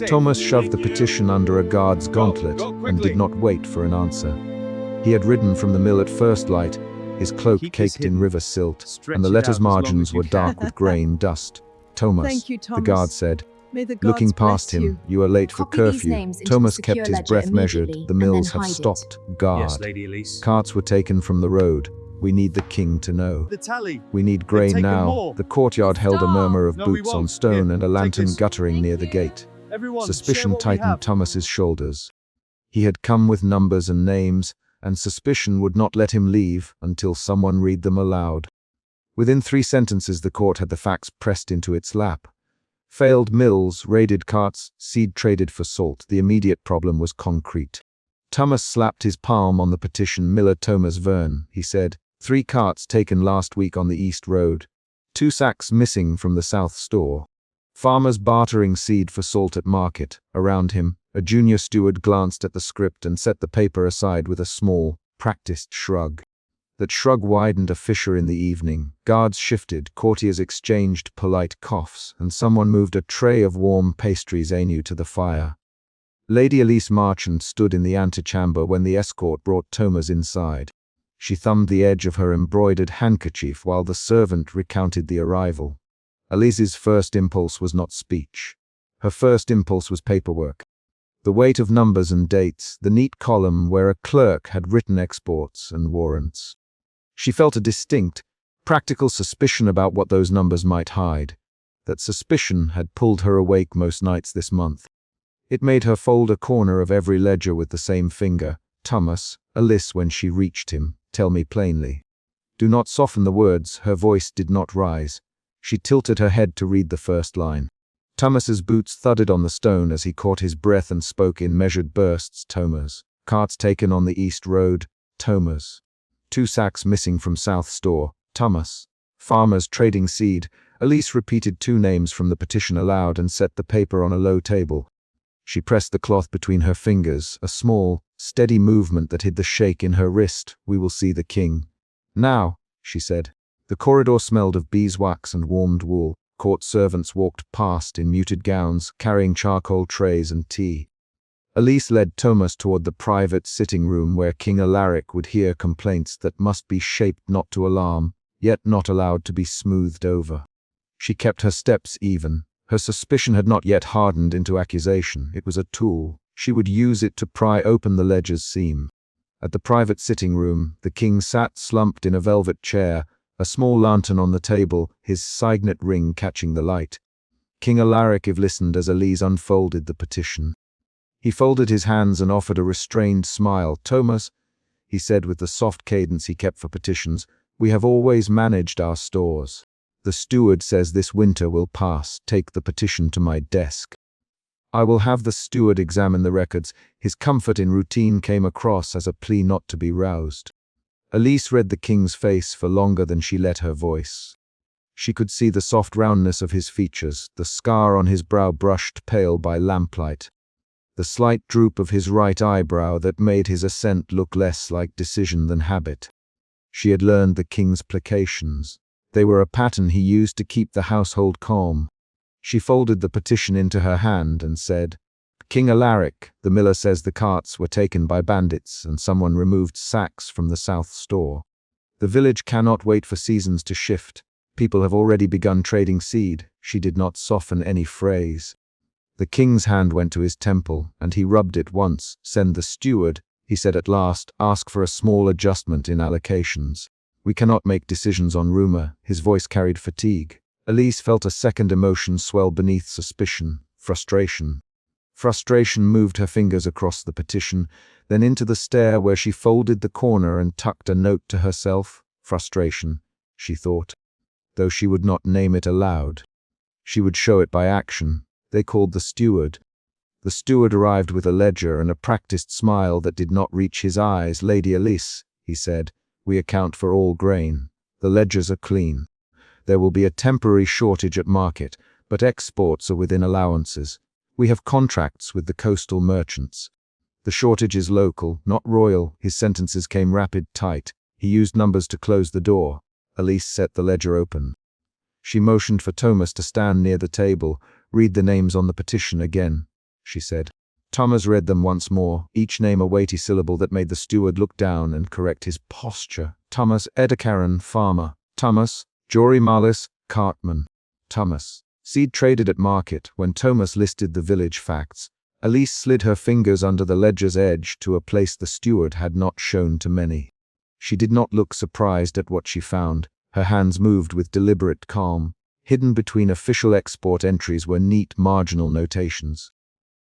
Thomas shoved the petition under a guard's gauntlet and did not wait for an answer. He had ridden from the mill at first light, his cloak caked in river silt, and the letter's margins were dark with grain dust. Thomas, the guard said. Looking past him, you are late for curfew. Thomas kept his breath measured. The mills have stopped. Guard. Yes, Lady Elise. Carts were taken from the road. We need the king to know. We need grain now. The courtyard held a murmur of boots on stone and a lantern guttering near the gate. Suspicion tightened Thomas's shoulders. He had come with numbers and names, and suspicion would not let him leave until someone read them aloud. Within 3 sentences the court had the facts pressed into its lap. Failed mills, raided carts, seed traded for salt. The immediate problem was concrete. Thomas slapped his palm on the petition. Miller Thomas Verne, he said. 3 carts taken last week on the East Road. 2 sacks missing from the South store. Farmers bartering seed for salt at market. Around him, a junior steward glanced at the script and set the paper aside with a small, practiced shrug. That shrug widened a fissure in the evening. Guards shifted, courtiers exchanged polite coughs, and someone moved a tray of warm pastries anew to the fire. Lady Elise Marchand stood in the antechamber when the escort brought Thomas inside. She thumbed the edge of her embroidered handkerchief while the servant recounted the arrival. Elise's first impulse was not speech. Her first impulse was paperwork. The weight of numbers and dates, the neat column where a clerk had written exports and warrants. She felt a distinct, practical suspicion about what those numbers might hide. That suspicion had pulled her awake most nights this month. It made her fold a corner of every ledger with the same finger. Thomas, Elise when she reached him, tell me plainly. Do not soften the words, her voice did not rise. She tilted her head to read the first line. Thomas's boots thudded on the stone as he caught his breath and spoke in measured bursts. Thomas. Carts taken on the East Road. Thomas. 2 sacks missing from South store. Thomas. Farmers trading seed. Elise repeated 2 names from the petition aloud and set the paper on a low table. She pressed the cloth between her fingers, a small, steady movement that hid the shake in her wrist. We will see the king. Now, she said. The corridor smelled of beeswax and warmed wool. Court servants walked past in muted gowns, carrying charcoal trays and tea. Elise led Thomas toward the private sitting room where King Alaric would hear complaints that must be shaped not to alarm, yet not allowed to be smoothed over. She kept her steps even. Her suspicion had not yet hardened into accusation. It was a tool. She would use it to pry open the ledger's seam. At the private sitting room, the king sat slumped in a velvet chair, a small lantern on the table, his signet ring catching the light. King Alaric listened as Elise unfolded the petition. He folded his hands and offered a restrained smile. Thomas, he said with the soft cadence he kept for petitions, we have always managed our stores. The steward says this winter will pass. Take the petition to my desk. I will have the steward examine the records. His comfort in routine came across as a plea not to be roused. Elise read the king's face for longer than she let her voice. She could see the soft roundness of his features, the scar on his brow brushed pale by lamplight, the slight droop of his right eyebrow that made his assent look less like decision than habit. She had learned the king's placations. They were a pattern he used to keep the household calm. She folded the petition into her hand and said, King Alaric, the miller says the carts were taken by bandits and someone removed sacks from the South store. The village cannot wait for seasons to shift. People have already begun trading seed. She did not soften any phrase. The king's hand went to his temple, and he rubbed it once. Send the steward, he said at last, ask for a small adjustment in allocations. We cannot make decisions on rumor. His voice carried fatigue. Elise felt a second emotion swell beneath suspicion, frustration. Frustration moved her fingers across the petition, then into the stair where she folded the corner and tucked a note to herself. Frustration, she thought, though she would not name it aloud. She would show it by action. They called the steward. The steward arrived with a ledger and a practiced smile that did not reach his eyes. Lady Elise, he said, we account for all grain. The ledgers are clean. There will be a temporary shortage at market, but exports are within allowances. We have contracts with the coastal merchants. The shortage is local, not royal. His sentences came rapid, tight. He used numbers to close the door. Elise set the ledger open. She motioned for Thomas to stand near the table, "Read the names on the petition again," she said. Thomas read them once more, each name a weighty syllable that made the steward look down and correct his posture. Thomas Edakaran, farmer. Thomas Jory Mallis, cartman. Thomas seed traded at market. When Thomas listed the village facts, Elise slid her fingers under the ledger's edge to a place the steward had not shown to many. She did not look surprised at what she found. Her hands moved with deliberate calm. Hidden between official export entries were neat marginal notations.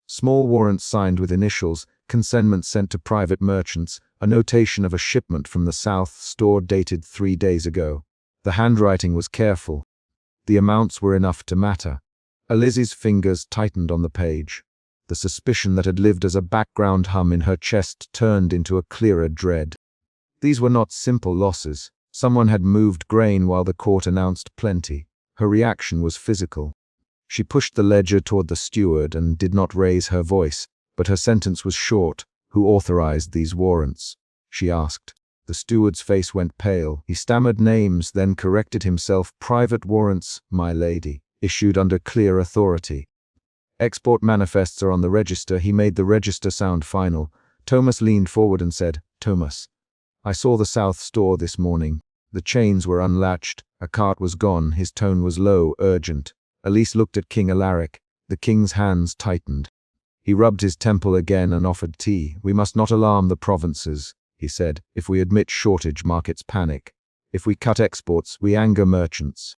Small warrants signed with initials, consignments sent to private merchants, a notation of a shipment from the South store dated 3 days ago. The handwriting was careful. The amounts were enough to matter. Elise's fingers tightened on the page. The suspicion that had lived as a background hum in her chest turned into a clearer dread. These were not simple losses. Someone had moved grain while the court announced plenty. Her reaction was physical. She pushed the ledger toward the steward and did not raise her voice, but her sentence was short. "Who authorized these warrants?" she asked. The steward's face went pale. He stammered names, then corrected himself. "Private warrants, my lady, issued under clear authority. Export manifests are on the register." He made the register sound final. Thomas leaned forward and said, "Thomas, I saw the South store this morning. The chains were unlatched. A cart was gone." His tone was low, urgent. Elise looked at King Alaric. The king's hands tightened. He rubbed his temple again and offered tea. "We must not alarm the provinces," he said. "If we admit shortage, markets panic. If we cut exports, we anger merchants.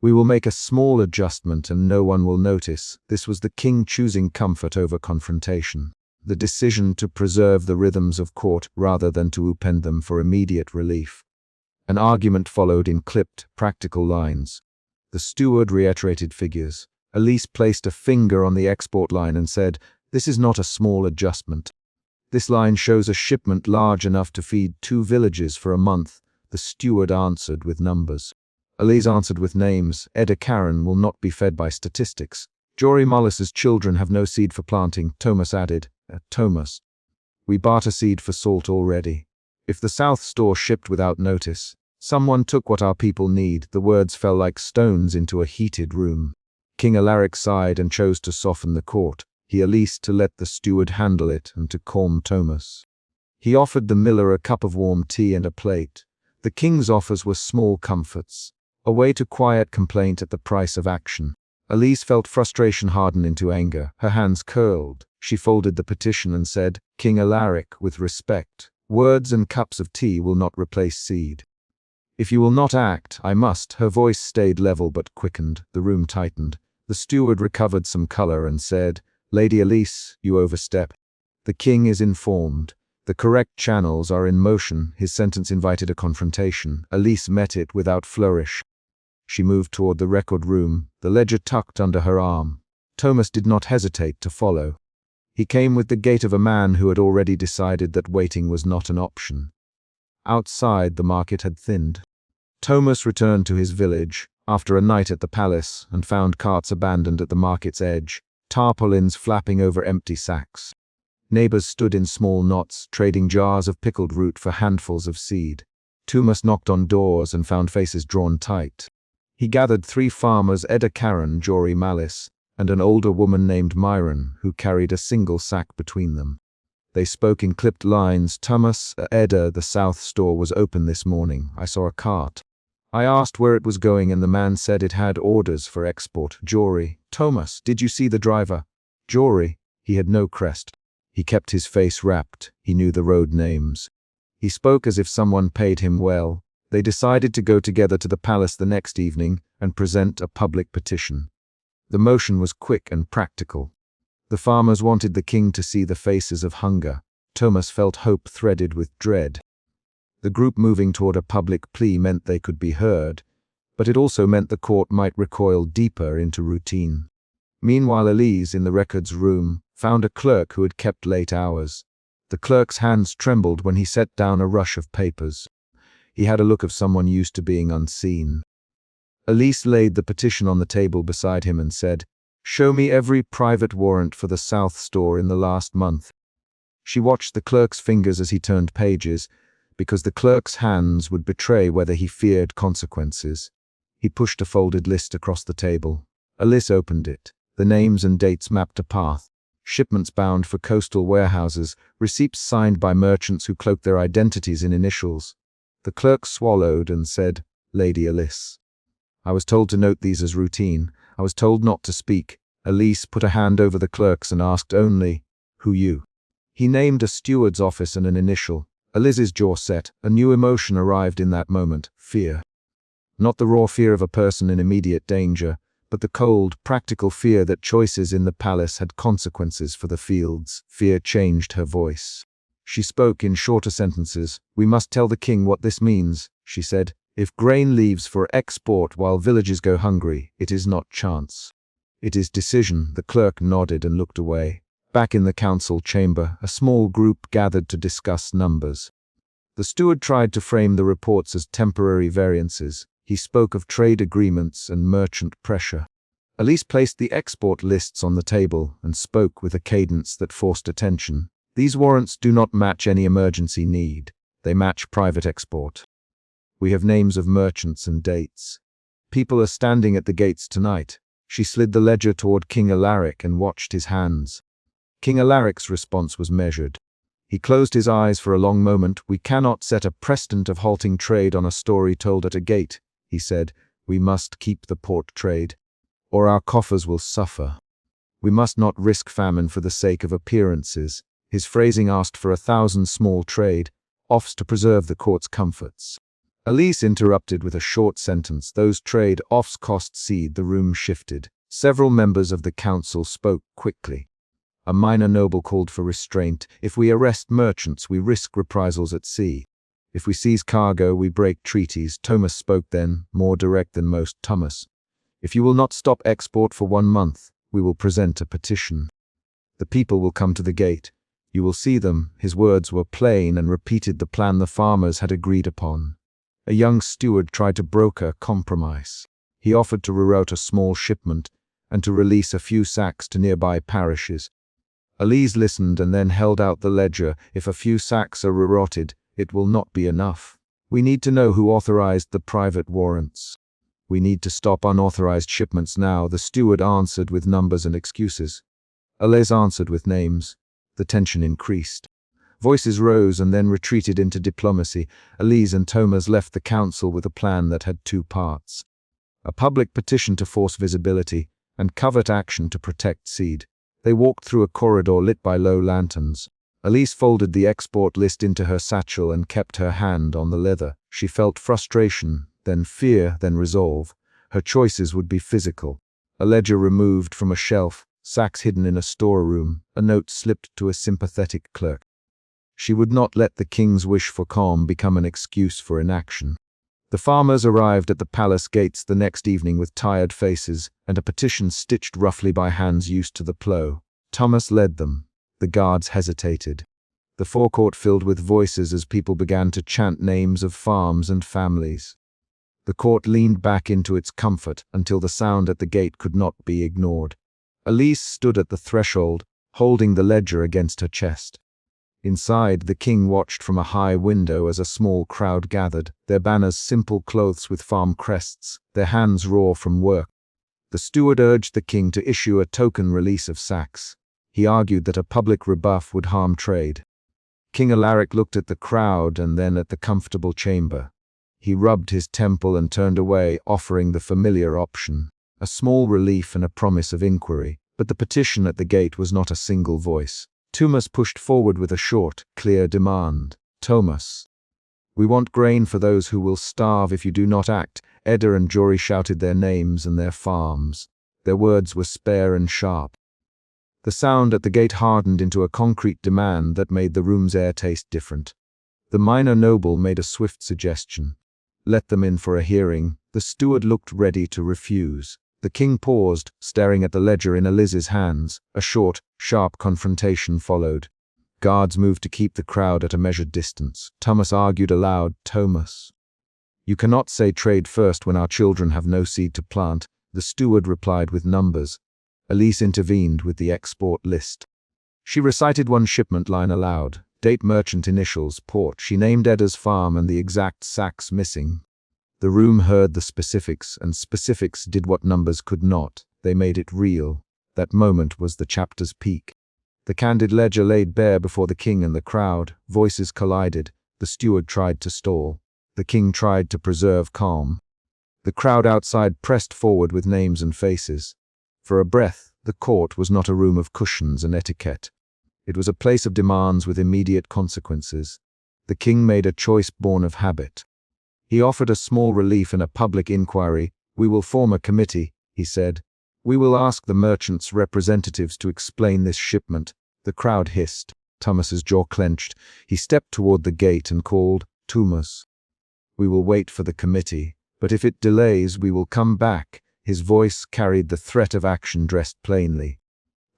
We will make a small adjustment and no one will notice." This was the king choosing comfort over confrontation. The decision to preserve the rhythms of court rather than to upend them for immediate relief. An argument followed in clipped, practical lines. The steward reiterated figures. Elise placed a finger on the export line and said, "This is not a small adjustment. This line shows a shipment large enough to feed 2 villages for a month." The steward answered with numbers. Elise answered with names. "Edakaran will not be fed by statistics. Jory Mullis's children have no seed for planting." Thomas added, "Thomas, we barter seed for salt already. If the South store shipped without notice, someone took what our people need." The words fell like stones into a heated room. King Alaric sighed and chose to soften the court. He Elise to let the steward handle it and to calm Thomas. He offered the miller a cup of warm tea and a plate. The king's offers were small comforts, a way to quiet complaint at the price of action. Elise felt frustration harden into anger. Her hands curled. She folded the petition and said, "King Alaric, with respect, words and cups of tea will not replace seed. If you will not act, I must." Her voice stayed level but quickened. The room tightened. The steward recovered some color and said, "Lady Elise, you overstep. The king is informed. The correct channels are in motion." His sentence invited a confrontation. Elise met it without flourish. She moved toward the record room, the ledger tucked under her arm. Thomas did not hesitate to follow. He came with the gait of a man who had already decided that waiting was not an option. Outside, the market had thinned. Thomas returned to his village after a night at the palace and found carts abandoned at the market's edge, tarpaulins flapping over empty sacks. Neighbors stood in small knots, trading jars of pickled root for handfuls of seed. Thomas knocked on doors and found faces drawn tight. He gathered 3 farmers, Edakaran, Jory Mallis, and an older woman named Myron, who carried a single sack between them. They spoke in clipped lines. "Thomas, Edda, the South store was open this morning. I saw a cart. I asked where it was going and the man said it had orders for export." "Jory." "Thomas, did you see the driver?" "Jory." He had no crest. He kept his face wrapped. He knew the road names. He spoke as if someone paid him well. They decided to go together to the palace the next evening and present a public petition. The motion was quick and practical. The farmers wanted the king to see the faces of hunger. Thomas felt hope threaded with dread. The group moving toward a public plea meant they could be heard, but it also meant the court might recoil deeper into routine. Meanwhile, Elise, in the records room, found a clerk who had kept late hours. The clerk's hands trembled when he set down a rush of papers. He had a look of someone used to being unseen. Elise laid the petition on the table beside him and said, "Show me every private warrant for the South store in the last month." She watched the clerk's fingers as he turned pages, because the clerk's hands would betray whether he feared consequences. He pushed a folded list across the table. Elise opened it. The names and dates mapped a path. Shipments bound for coastal warehouses, receipts signed by merchants who cloaked their identities in initials. The clerk swallowed and said, "Lady Alice." "I was told to note these as routine. I was told not to speak." Elise put a hand over the clerk's and asked only, "Who you?" He named a steward's office and an initial. Alice's jaw set. A new emotion arrived in that moment: fear. Not the raw fear of a person in immediate danger, but the cold, practical fear that choices in the palace had consequences for the fields. Fear changed her voice. She spoke in shorter sentences. "We must tell the king what this means," she said. "If grain leaves for export while villages go hungry, it is not chance. It is decision." The clerk nodded and looked away. Back in the council chamber, a small group gathered to discuss numbers. The steward tried to frame the reports as temporary variances. He spoke of trade agreements and merchant pressure. Elise placed the export lists on the table and spoke with a cadence that forced attention. "These warrants do not match any emergency need. They match private export. We have names of merchants and dates. People are standing at the gates tonight." She slid the ledger toward King Alaric and watched his hands. King Alaric's response was measured. He closed his eyes for a long moment. "We cannot set a precedent of halting trade on a story told at a gate," he said. "We must keep the port trade, or our coffers will suffer. We must not risk famine for the sake of appearances." His phrasing asked for 1,000 small trade offs to preserve the court's comforts. Elise interrupted with a short sentence. "Those trade offs cost seed." The room shifted. Several members of the council spoke quickly. A minor noble called for restraint. "If we arrest merchants, we risk reprisals at sea. If we seize cargo, we break treaties." Thomas spoke then, more direct than most. "Thomas, if you will not stop export for 1 month, we will present a petition. The people will come to the gate. You will see them." His words were plain and repeated the plan the farmers had agreed upon. A young steward tried to broker compromise. He offered to reroute a small shipment and to release a few sacks to nearby parishes. Elise listened and then held out the ledger. "If a few sacks are rerouted, it will not be enough. We need to know who authorized the private warrants. We need to stop unauthorized shipments now." The steward answered with numbers and excuses. Elise answered with names. The tension increased. Voices rose and then retreated into diplomacy. Elise and Thomas left the council with a plan that had 2 parts: a public petition to force visibility, and covert action to protect seed. They walked through a corridor lit by low lanterns. Elise folded the export list into her satchel and kept her hand on the leather. She felt frustration, then fear, then resolve. Her choices would be physical. A ledger removed from a shelf, sacks hidden in a storeroom, a note slipped to a sympathetic clerk. She would not let the king's wish for calm become an excuse for inaction. The farmers arrived at the palace gates the next evening with tired faces and a petition stitched roughly by hands used to the plough. Thomas led them. The guards hesitated. The forecourt filled with voices as people began to chant names of farms and families. The court leaned back into its comfort until the sound at the gate could not be ignored. Elise stood at the threshold, holding the ledger against her chest. Inside, the king watched from a high window as a small crowd gathered, their banners simple clothes with farm crests, their hands raw from work. The steward urged the king to issue a token release of sacks. He argued that a public rebuff would harm trade. King Alaric looked at the crowd and then at the comfortable chamber. He rubbed his temple and turned away, offering the familiar option: a small relief and a promise of inquiry. But the petition at the gate was not a single voice. Thomas pushed forward with a short, clear demand. "Thomas, we want grain for those who will starve if you do not act." Edda and Jory shouted their names and their farms. Their words were spare and sharp. The sound at the gate hardened into a concrete demand that made the room's air taste different. The minor noble made a swift suggestion: "Let them in for a hearing." The steward looked ready to refuse. The king paused, staring at the ledger in Elise's hands. A short, sharp confrontation followed. Guards moved to keep the crowd at a measured distance. Thomas argued aloud. "Thomas, you cannot say trade first when our children have no seed to plant." The steward replied with numbers. Elise intervened with the export list. She recited one shipment line aloud. Date, merchant, initials, port. She named Edda's farm and the exact sacks missing. The room heard the specifics, and specifics did what numbers could not. They made it real. That moment was the chapter's peak. The candid ledger laid bare before the king and the crowd. Voices collided. The steward tried to stall. The king tried to preserve calm. The crowd outside pressed forward with names and faces. For a breath, the court was not a room of cushions and etiquette. It was a place of demands with immediate consequences. The king made a choice born of habit. He offered a small relief in a public inquiry. "We will form a committee," he said. "We will ask the merchants' representatives to explain this shipment." The crowd hissed. Thomas's jaw clenched. He stepped toward the gate and called, "Thomas, we will wait for the committee, but if it delays, we will come back." His voice carried the threat of action dressed plainly.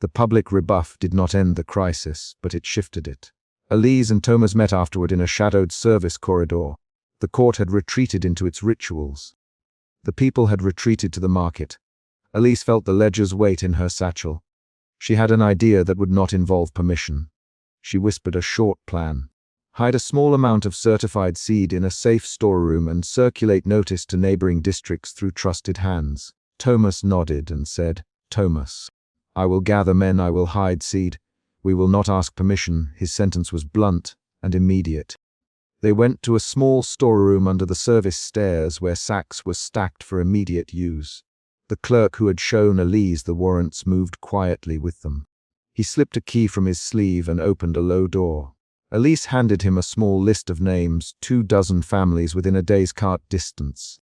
The public rebuff did not end the crisis, but it shifted it. Elise and Thomas met afterward in a shadowed service corridor. The court had retreated into its rituals. The people had retreated to the market. Elise felt the ledger's weight in her satchel. She had an idea that would not involve permission. She whispered a short plan. Hide a small amount of certified seed in a safe storeroom and circulate notice to neighboring districts through trusted hands. Thomas nodded and said, "Thomas, I will gather men, I will hide seed. We will not ask permission." His sentence was blunt and immediate. They went to a small storeroom under the service stairs where sacks were stacked for immediate use. The clerk who had shown Elise the warrants moved quietly with them. He slipped a key from his sleeve and opened a low door. Elise handed him a small list of names, 24 families within a day's cart distance.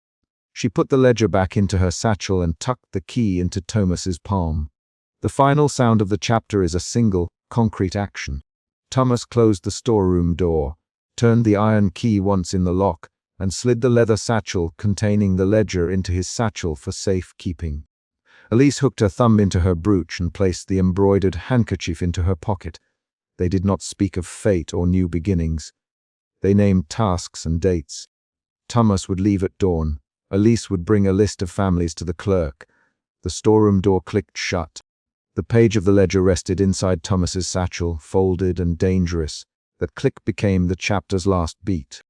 She put the ledger back into her satchel and tucked the key into Thomas's palm. The final sound of the chapter is a single, concrete action. Thomas closed the storeroom door, turned the iron key once in the lock, and slid the leather satchel containing the ledger into his satchel for safe keeping. Elise hooked her thumb into her brooch and placed the embroidered handkerchief into her pocket. They did not speak of fate or new beginnings. They named tasks and dates. Thomas would leave at dawn. Elise would bring a list of families to the clerk. The storeroom door clicked shut. The page of the ledger rested inside Thomas's satchel, folded and dangerous. That click became the chapter's last beat.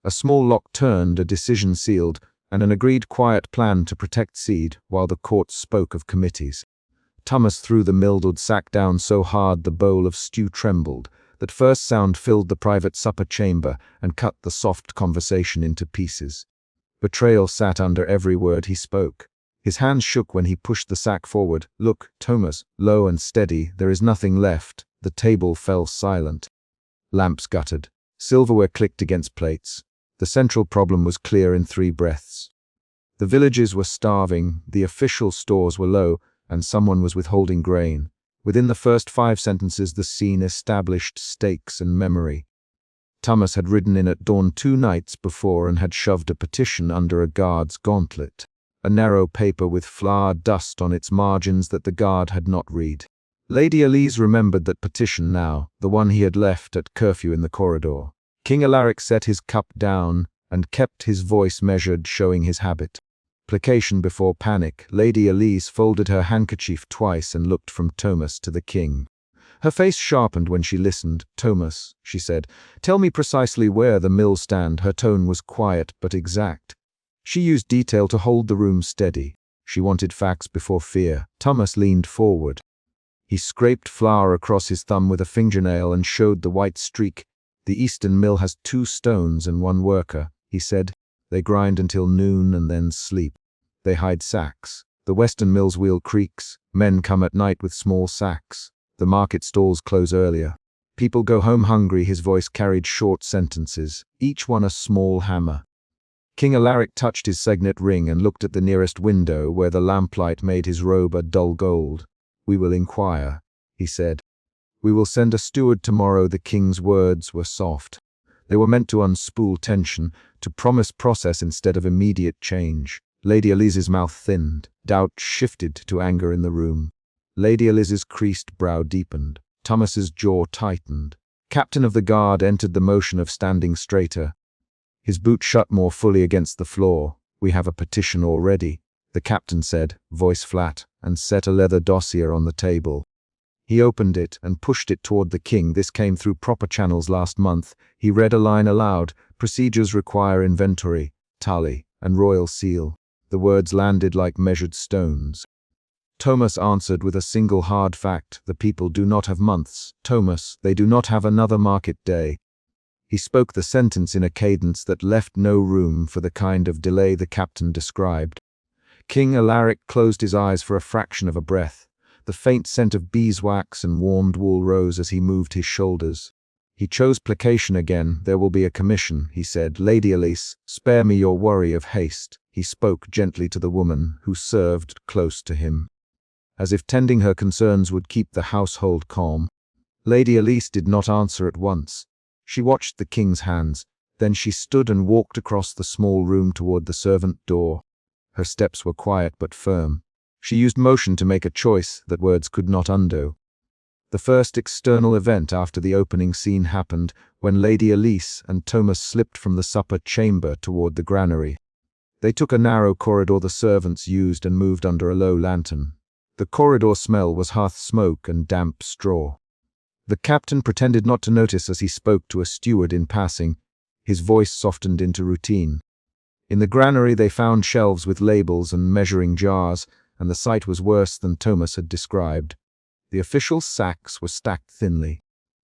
A small lock turned, a decision sealed, and an agreed quiet plan to protect seed while the court spoke of committees. Thomas threw the mildewed sack down so hard the bowl of stew trembled. That first sound filled the private supper chamber and cut the soft conversation into pieces. Betrayal sat under every word he spoke. His hands shook when he pushed the sack forward. "Look, Thomas," low and steady, "there is nothing left." The table fell silent. Lamps guttered. Silverware clicked against plates. The central problem was clear in 3 breaths. The villages were starving, the official stores were low, and someone was withholding grain. Within the first 5 sentences, the scene established stakes and memory. Thomas had ridden in at dawn 2 nights before and had shoved a petition under a guard's gauntlet. A narrow paper with flour dust on its margins that the guard had not read. Lady Elise remembered that petition now, the one he had left at curfew in the corridor. King Alaric set his cup down and kept his voice measured, showing his habit. Placation before panic. Lady Elise folded her handkerchief twice and looked from Thomas to the king. Her face sharpened when she listened. "Thomas," she said, "tell me precisely where the mills stand." Her tone was quiet but exact. She used detail to hold the room steady. She wanted facts before fear. Thomas leaned forward. He scraped flour across his thumb with a fingernail and showed the white streak. "The eastern mill has 2 stones and 1 worker," he said. "They grind until noon and then sleep. They hide sacks. The western mill's wheel creaks. Men come at night with small sacks. The market stalls close earlier. People go home hungry." His voice carried short sentences, each one a small hammer. King Alaric touched his signet ring and looked at the nearest window where the lamplight made his robe a dull gold. "We will inquire," he said. "We will send a steward tomorrow." The king's words were soft. They were meant to unspool tension, to promise process instead of immediate change. Lady Elise's mouth thinned. Doubt shifted to anger in the room. Lady Elise's creased brow deepened. Thomas's jaw tightened. Captain of the guard entered the motion of standing straighter. His boot shut more fully against the floor. "We have a petition already," the captain said, voice flat, and set a leather dossier on the table. He opened it and pushed it toward the king. "This came through proper channels last month." He read a line aloud. "Procedures require inventory, tally, and royal seal." The words landed like measured stones. Thomas answered with a single hard fact: the people do not have months. Thomas, they do not have another market day. He spoke the sentence in a cadence that left no room for the kind of delay the captain described. King Alaric closed his eyes for a fraction of a breath. The faint scent of beeswax and warmed wool rose as he moved his shoulders. He chose placation again. There will be a commission, he said. Lady Elise, spare me your worry of haste. He spoke gently to the woman, who served close to him, as if tending her concerns would keep the household calm. Lady Elise did not answer at once. She watched the king's hands, then she stood and walked across the small room toward the servant door. Her steps were quiet but firm. She used motion to make a choice that words could not undo. The first external event after the opening scene happened when Lady Elise and Thomas slipped from the supper chamber toward the granary. They took a narrow corridor the servants used and moved under a low lantern. The corridor smell was hearth smoke and damp straw. The captain pretended not to notice as he spoke to a steward in passing. His voice softened into routine. In the granary they found shelves with labels and measuring jars, and the sight was worse than Thomas had described. The official sacks were stacked thinly.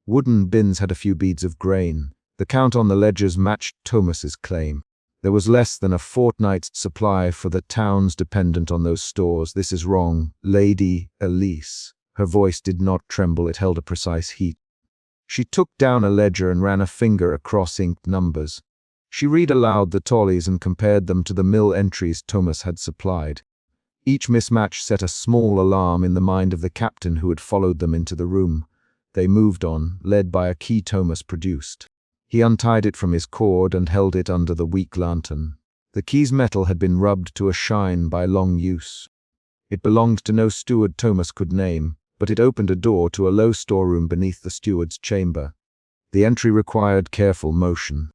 Wooden bins had a few beads of grain. The count on the ledgers matched Thomas's claim. There was less than a fortnight's supply for the towns dependent on those stores. This is wrong, Lady Elise. Her voice did not tremble, it held a precise heat. She took down a ledger and ran a finger across inked numbers. She read aloud the tallies and compared them to the mill entries Thomas had supplied. Each mismatch set a small alarm in the mind of the captain who had followed them into the room. They moved on, led by a key Thomas produced. He untied it from his cord and held it under the weak lantern. The key's metal had been rubbed to a shine by long use. It belonged to no steward Thomas could name, but it opened a door to a low storeroom beneath the steward's chamber. The entry required careful motion.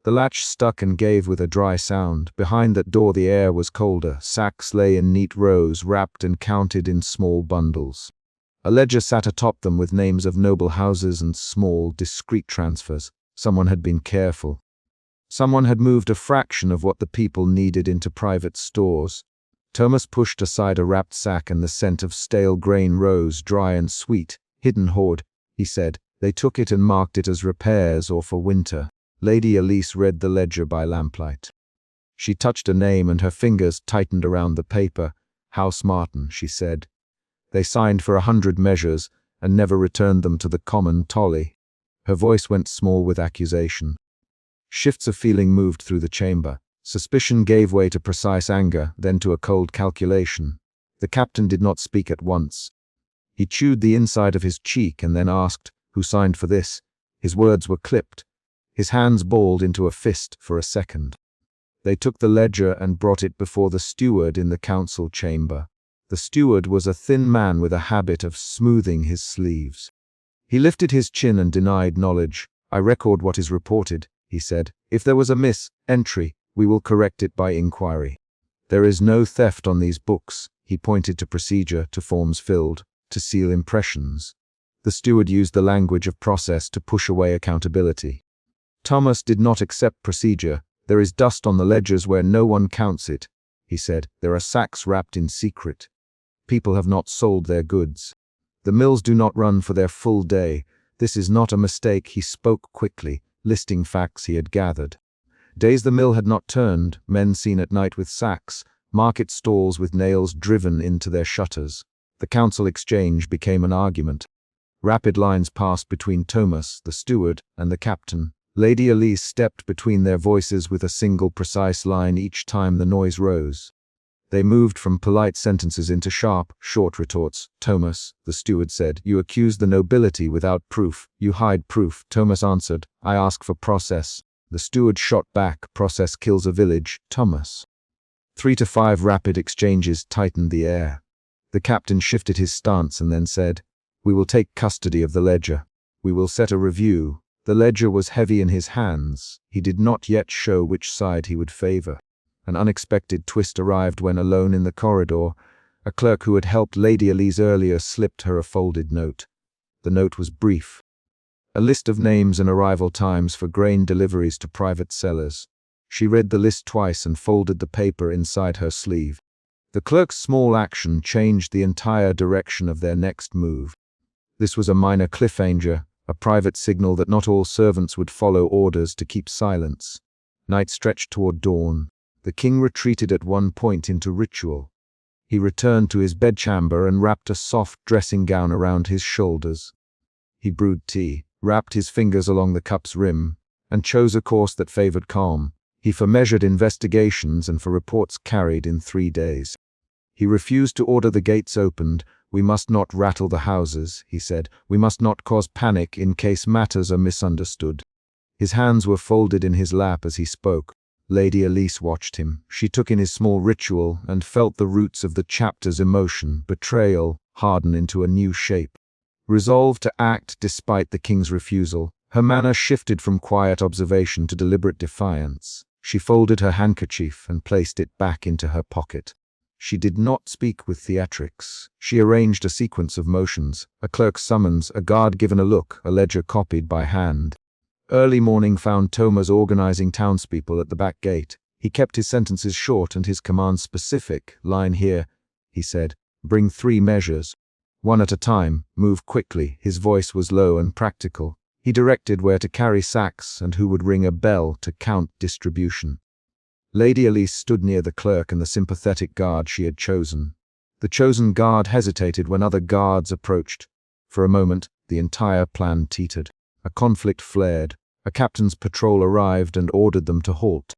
The latch stuck and gave with a dry sound. Behind that door the air was colder. Sacks lay in neat rows, wrapped and counted in small bundles. A ledger sat atop them with names of noble houses and small, discreet transfers. Someone had been careful. Someone had moved a fraction of what the people needed into private stores. Thomas pushed aside a wrapped sack and the scent of stale grain rose, dry and sweet. Hidden hoard, he said. They took it and marked it as repairs or for winter. Lady Elise read the ledger by lamplight. She touched a name and her fingers tightened around the paper. House Martin, she said. They signed for 100 measures and never returned them to the common tolly. Her voice went small with accusation. Shifts of feeling moved through the chamber. Suspicion gave way to precise anger, then to a cold calculation. The captain did not speak at once. He chewed the inside of his cheek and then asked, "Who signed for this?" His words were clipped. His hands balled into a fist for a second. They took the ledger and brought it before the steward in the council chamber. The steward was a thin man with a habit of smoothing his sleeves. He lifted his chin and denied knowledge. "I record what is reported," he said. "If there was a entry, we will correct it by inquiry. There is no theft on these books." He pointed to procedure, to forms filled, to seal impressions. The steward used the language of process to push away accountability. Thomas did not accept procedure. "There is dust on the ledgers where no one counts it," he said. "There are sacks wrapped in secret. People have not sold their goods. The mills do not run for their full day. This is not a mistake." He spoke quickly, listing facts he had gathered. Days the mill had not turned, men seen at night with sacks, market stalls with nails driven into their shutters. The council exchange became an argument. Rapid lines passed between Thomas, the steward, and the captain. Lady Elise stepped between their voices with a single precise line each time the noise rose. They moved from polite sentences into sharp, short retorts. "Thomas," the steward said, "you accuse the nobility without proof. You hide proof." Thomas answered, "I ask for process." The steward shot back, "Process kills a village, Thomas." 3 to 5 rapid exchanges tightened the air. The captain shifted his stance and then said, "We will take custody of the ledger. We will set a review." The ledger was heavy in his hands. He did not yet show which side he would favor. An unexpected twist arrived when, alone in the corridor, a clerk who had helped Lady Elise earlier slipped her a folded note. The note was brief. A list of names and arrival times for grain deliveries to private sellers. She read the list twice and folded the paper inside her sleeve. The clerk's small action changed the entire direction of their next move. This was a minor cliffhanger, a private signal that not all servants would follow orders to keep silence. Night stretched toward dawn. The king retreated at one point into ritual. He returned to his bedchamber and wrapped a soft dressing gown around his shoulders. He brewed tea, wrapped his fingers along the cup's rim, and chose a course that favored calm. He for measured investigations and for reports carried in 3 days. He refused to order the gates opened. "We must not rattle the houses," he said. "We must not cause panic in case matters are misunderstood." His hands were folded in his lap as he spoke. Lady Elise watched him. She took in his small ritual and felt the roots of the chapter's emotion, betrayal, harden into a new shape. Resolved to act despite the king's refusal, her manner shifted from quiet observation to deliberate defiance. She folded her handkerchief and placed it back into her pocket. She did not speak with theatrics. She arranged a sequence of motions, a clerk's summons, a guard given a look, a ledger copied by hand. Early morning found Thomas organizing townspeople at the back gate. He kept his sentences short and his commands specific. "Line here," he said. "Bring 3 measures. 1 at a time. Move quickly." His voice was low and practical. He directed where to carry sacks and who would ring a bell to count distribution. Lady Elise stood near the clerk and the sympathetic guard she had chosen. The chosen guard hesitated when other guards approached. For a moment, the entire plan teetered. A conflict flared. A captain's patrol arrived and ordered them to halt.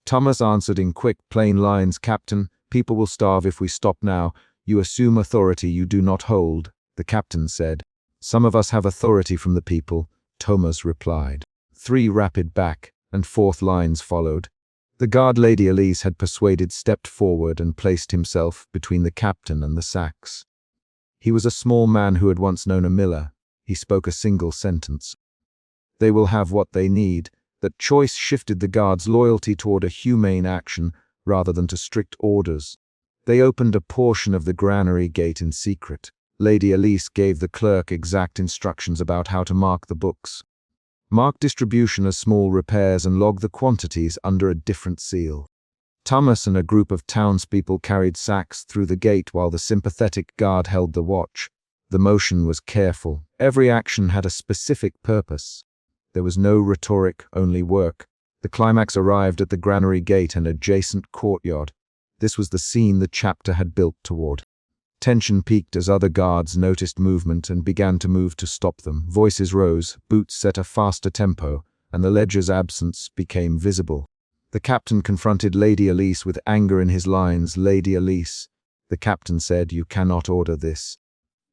Thomas answered in quick, plain lines. "Captain, people will starve if we stop now. You assume authority you do not hold," the captain said. "Some of us have authority from the people," Thomas replied. 3 rapid back, and 4th lines followed. The guard Lady Elise had persuaded stepped forward and placed himself between the captain and the sacks. He was a small man who had once known a miller. He spoke a single sentence. "They will have what they need." That choice shifted the guard's loyalty toward a humane action rather than to strict orders. They opened a portion of the granary gate in secret. Lady Elise gave the clerk exact instructions about how to mark the books. Mark distribution as small repairs and log the quantities under a different seal. Thomas and a group of townspeople carried sacks through the gate while the sympathetic guard held the watch. The motion was careful. Every action had a specific purpose. There was no rhetoric, only work. The climax arrived at the granary gate and adjacent courtyard. This was the scene the chapter had built toward. Tension peaked as other guards noticed movement and began to move to stop them. Voices rose, boots set a faster tempo, and the ledger's absence became visible. The captain confronted Lady Elise with anger in his lines. "Lady Elise," the captain said, "you cannot order this.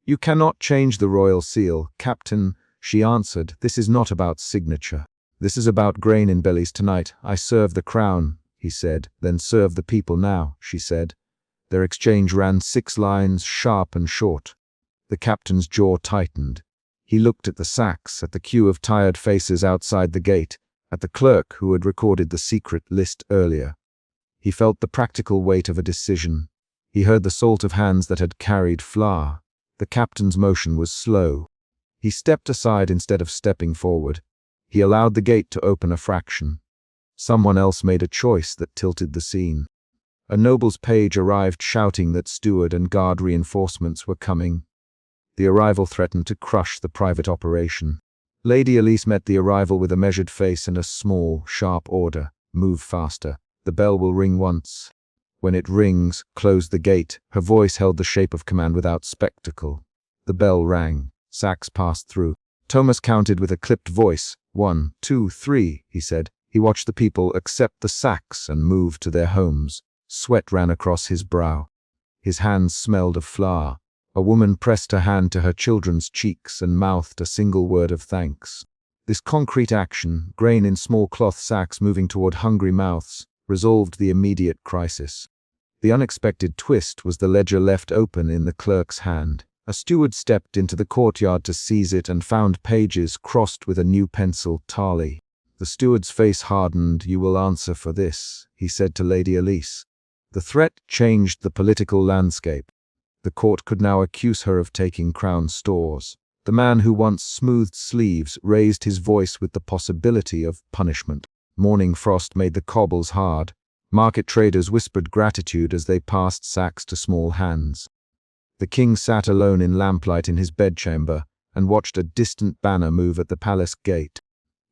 You cannot change the royal seal." "Captain," she answered, "this is not about signature. This is about grain in bellies tonight. I serve the crown," he said. "Then serve the people now," she said. Their exchange ran 6 lines, sharp and short. The captain's jaw tightened. He looked at the sacks, at the queue of tired faces outside the gate, at the clerk who had recorded the secret list earlier. He felt the practical weight of a decision. He heard the salt of hands that had carried flour. The captain's motion was slow. He stepped aside instead of stepping forward. He allowed the gate to open a fraction. Someone else made a choice that tilted the scene. A noble's page arrived shouting that steward and guard reinforcements were coming. The arrival threatened to crush the private operation. Lady Elise met the arrival with a measured face and a small, sharp order. "Move faster. The bell will ring once. When it rings, close the gate." Her voice held the shape of command without spectacle. The bell rang. Sacks passed through. Thomas counted with a clipped voice. 1, 2, 3, he said. He watched the people accept the sacks and move to their homes. Sweat ran across his brow. His hands smelled of flour. A woman pressed her hand to her children's cheeks and mouthed a single word of thanks. This concrete action, grain in small cloth sacks moving toward hungry mouths, resolved the immediate crisis. The unexpected twist was the ledger left open in the clerk's hand. A steward stepped into the courtyard to seize it and found pages crossed with a new pencil, "Tali." The steward's face hardened. "You will answer for this," he said to Lady Elise. The threat changed the political landscape. The court could now accuse her of taking crown stores. The man who once smoothed sleeves raised his voice with the possibility of punishment. Morning frost made the cobbles hard. Market traders whispered gratitude as they passed sacks to small hands. The king sat alone in lamplight in his bedchamber and watched a distant banner move at the palace gate.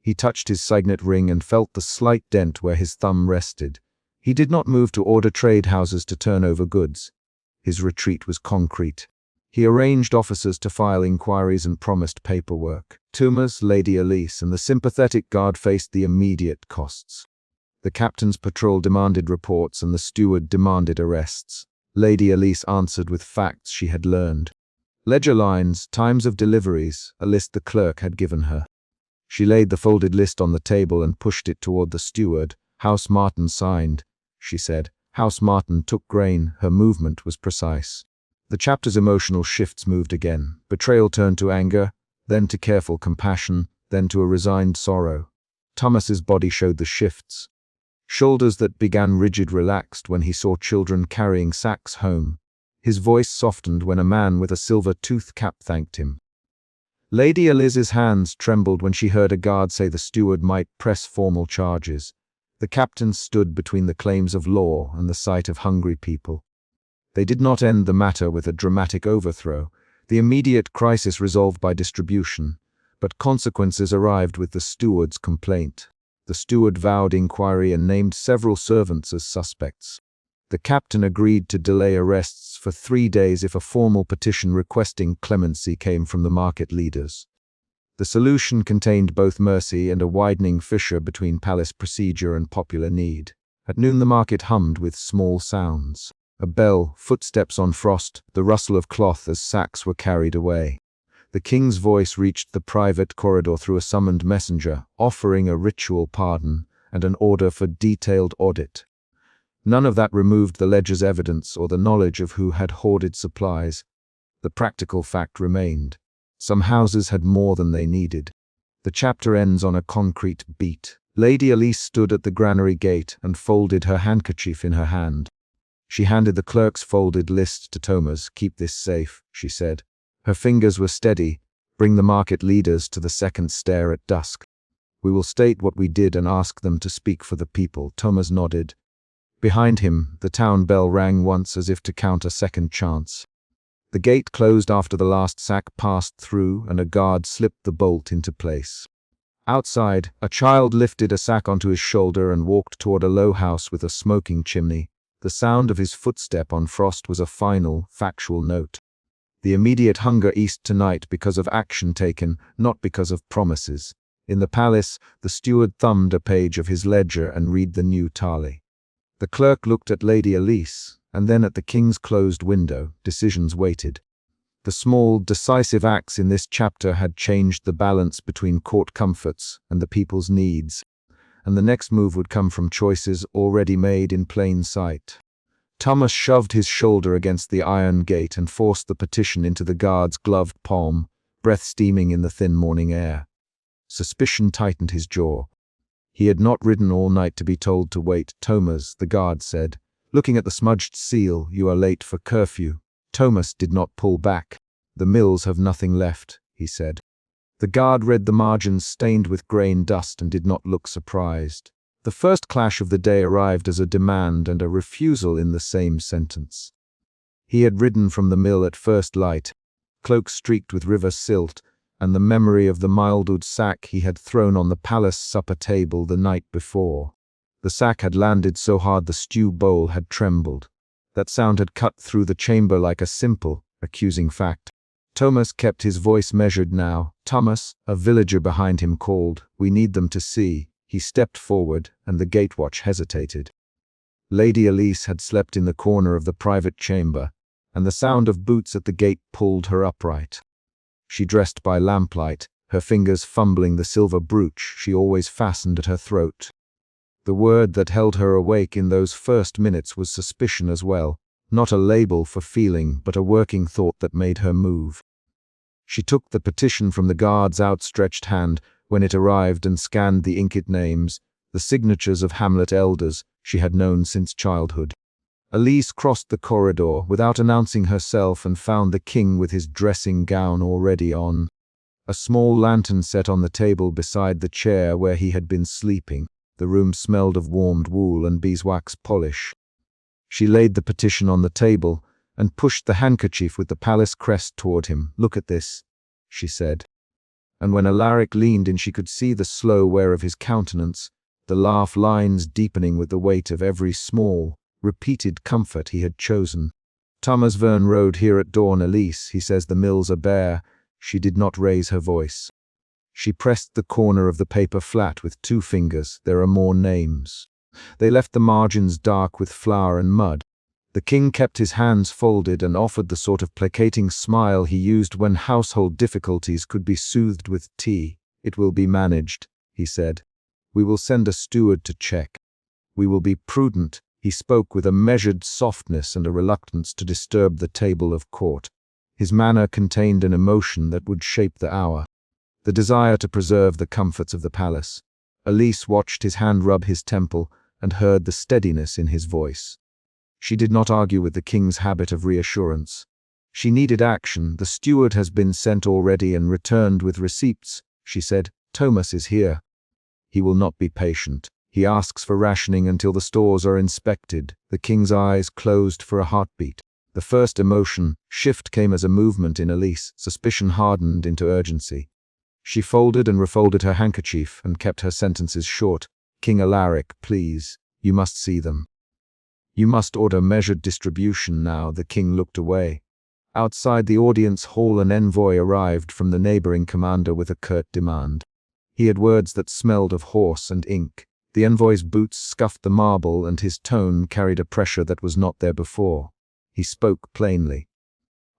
He touched his signet ring and felt the slight dent where his thumb rested. He did not move to order trade houses to turn over goods. His retreat was concrete. He arranged officers to file inquiries and promised paperwork. Thomas, Lady Elise, and the sympathetic guard faced the immediate costs. The captain's patrol demanded reports and the steward demanded arrests. Lady Elise answered with facts she had learned. Ledger lines, times of deliveries, a list the clerk had given her. She laid the folded list on the table and pushed it toward the steward. House Martin signed, she said. House Martin took grain. Her movement was precise. The chapter's emotional shifts moved again. Betrayal turned to anger, then to careful compassion, then to a resigned sorrow. Thomas's body showed the shifts. Shoulders that began rigid relaxed when he saw children carrying sacks home. His voice softened when a man with a silver tooth cap thanked him. Lady Elise's hands trembled when she heard a guard say the steward might press formal charges. The captain stood between the claims of law and the sight of hungry people. They did not end the matter with a dramatic overthrow, the immediate crisis resolved by distribution, but consequences arrived with the steward's complaint. The steward vowed inquiry and named several servants as suspects. The captain agreed to delay arrests for 3 days if a formal petition requesting clemency came from the market leaders. The solution contained both mercy and a widening fissure between palace procedure and popular need. At noon the market hummed with small sounds. A bell, footsteps on frost, the rustle of cloth as sacks were carried away. The king's voice reached the private corridor through a summoned messenger, offering a ritual pardon and an order for detailed audit. None of that removed the ledger's evidence or the knowledge of who had hoarded supplies. The practical fact remained. Some houses had more than they needed. The chapter ends on a concrete beat. Lady Elise stood at the granary gate and folded her handkerchief in her hand. She handed the clerk's folded list to Thomas. "Keep this safe," she said. Her fingers were steady. "Bring the market leaders to the second stair at dusk. We will state what we did and ask them to speak for the people." Thomas nodded. Behind him, the town bell rang once as if to count a second chance. The gate closed after the last sack passed through and a guard slipped the bolt into place. Outside, a child lifted a sack onto his shoulder and walked toward a low house with a smoking chimney. The sound of his footstep on frost was a final, factual note. The immediate hunger eased tonight because of action taken, not because of promises. In the palace, the steward thumbed a page of his ledger and read the new tally. The clerk looked at Lady Elise, and then at the king's closed window. Decisions waited. The small, decisive acts in this chapter had changed the balance between court comforts and the people's needs, and the next move would come from choices already made in plain sight. Thomas shoved his shoulder against the iron gate and forced the petition into the guard's gloved palm, breath steaming in the thin morning air. Suspicion tightened his jaw. He had not ridden all night to be told to wait. "Thomas," the guard said, looking at the smudged seal, "you are late for curfew." Thomas did not pull back. "The mills have nothing left," he said. The guard read the margins stained with grain dust and did not look surprised. The first clash of the day arrived as a demand and a refusal in the same sentence. He had ridden from the mill at first light, cloak streaked with river silt, and the memory of the mildewed sack he had thrown on the palace supper table the night before. The sack had landed so hard the stew bowl had trembled. That sound had cut through the chamber like a simple, accusing fact. Thomas kept his voice measured now. "Thomas," a villager behind him called. "We need them to see." He stepped forward, and the gatewatch hesitated. Lady Elise had slept in the corner of the private chamber, and the sound of boots at the gate pulled her upright. She dressed by lamplight, her fingers fumbling the silver brooch she always fastened at her throat. The word that held her awake in those first minutes was suspicion as well, not a label for feeling, but a working thought that made her move. She took the petition from the guard's outstretched hand when it arrived and scanned the inked names, the signatures of Hamlet elders she had known since childhood. Elise crossed the corridor without announcing herself and found the king with his dressing gown already on. A small lantern set on the table beside the chair where he had been sleeping. The room smelled of warmed wool and beeswax polish. She laid the petition on the table and pushed the handkerchief with the palace crest toward him. "Look at this," she said. And when Alaric leaned in, she could see the slow wear of his countenance, the laugh lines deepening with the weight of every small, repeated comfort he had chosen. "Thomas Verne rode here at dawn, Elise. He says the mills are bare." She did not raise her voice. She pressed the corner of the paper flat with 2 fingers. "There are more names." They left the margins dark with flour and mud. The king kept his hands folded and offered the sort of placating smile he used when household difficulties could be soothed with tea. "It will be managed," he said. "We will send a steward to check. We will be prudent." He spoke with a measured softness and a reluctance to disturb the table of court. His manner contained an emotion that would shape the hour, the desire to preserve the comforts of the palace. Elise watched his hand rub his temple and heard the steadiness in his voice. She did not argue with the king's habit of reassurance. She needed action. "The steward has been sent already and returned with receipts," she said. "Thomas is here. He will not be patient. He asks for rationing until the stores are inspected." The king's eyes closed for a heartbeat. The first emotion shift came as a movement in Elise. Suspicion hardened into urgency. She folded and refolded her handkerchief and kept her sentences short. "King Alaric, please, you must see them. You must order measured distribution now." The king looked away. Outside the audience hall an envoy arrived from the neighboring commander with a curt demand. He had words that smelled of horse and ink. The envoy's boots scuffed the marble and his tone carried a pressure that was not there before. He spoke plainly.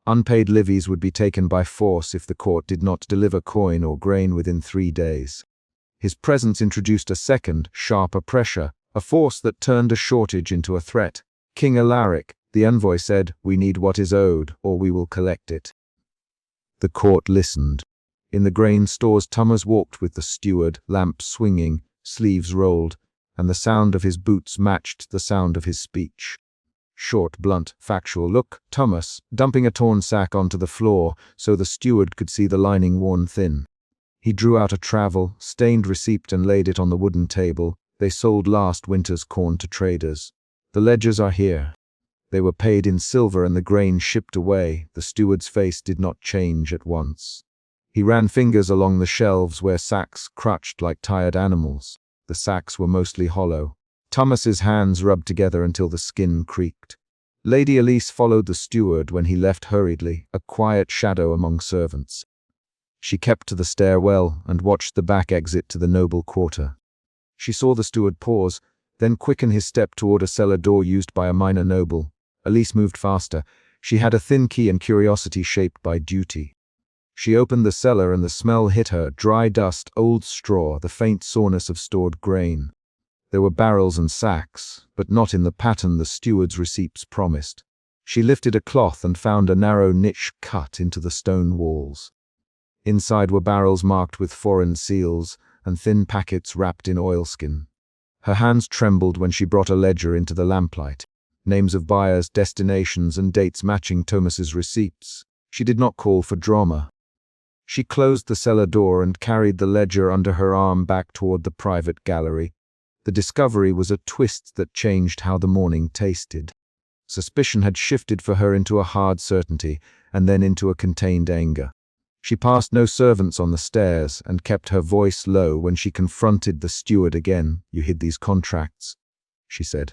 Unpaid levies would be taken by force if the court did not deliver coin or grain within 3 days. His presence introduced a second, sharper pressure, a force that turned a shortage into a threat. "King Alaric," the envoy said, "we need what is owed, or we will collect it." The court listened. In the grain stores Thomas walked with the steward, lamp swinging, sleeves rolled, and the sound of his boots matched the sound of his speech. Short, blunt, factual. "Look, Thomas," dumping a torn sack onto the floor so the steward could see the lining worn thin. He drew out a travel-stained receipt and laid it on the wooden table. "They sold last winter's corn to traders. The ledgers are here. They were paid in silver and the grain shipped away." The steward's face did not change at once. He ran fingers along the shelves where sacks crutched like tired animals. The sacks were mostly hollow. Thomas's hands rubbed together until the skin creaked. Lady Elise followed the steward when he left hurriedly, a quiet shadow among servants. She kept to the stairwell and watched the back exit to the noble quarter. She saw the steward pause, then quicken his step toward a cellar door used by a minor noble. Elise moved faster. She had a thin key and curiosity shaped by duty. She opened the cellar and the smell hit her, dry dust, old straw, the faint soreness of stored grain. There were barrels and sacks, but not in the pattern the steward's receipts promised. She lifted a cloth and found a narrow niche cut into the stone walls. Inside were barrels marked with foreign seals and thin packets wrapped in oilskin. Her hands trembled when she brought a ledger into the lamplight. Names of buyers, destinations, and dates matching Thomas's receipts. She did not call for drama. She closed the cellar door and carried the ledger under her arm back toward the private gallery. The discovery was a twist that changed how the morning tasted. Suspicion had shifted for her into a hard certainty, and then into a contained anger. She passed no servants on the stairs and kept her voice low when she confronted the steward again. "You hid these contracts," she said.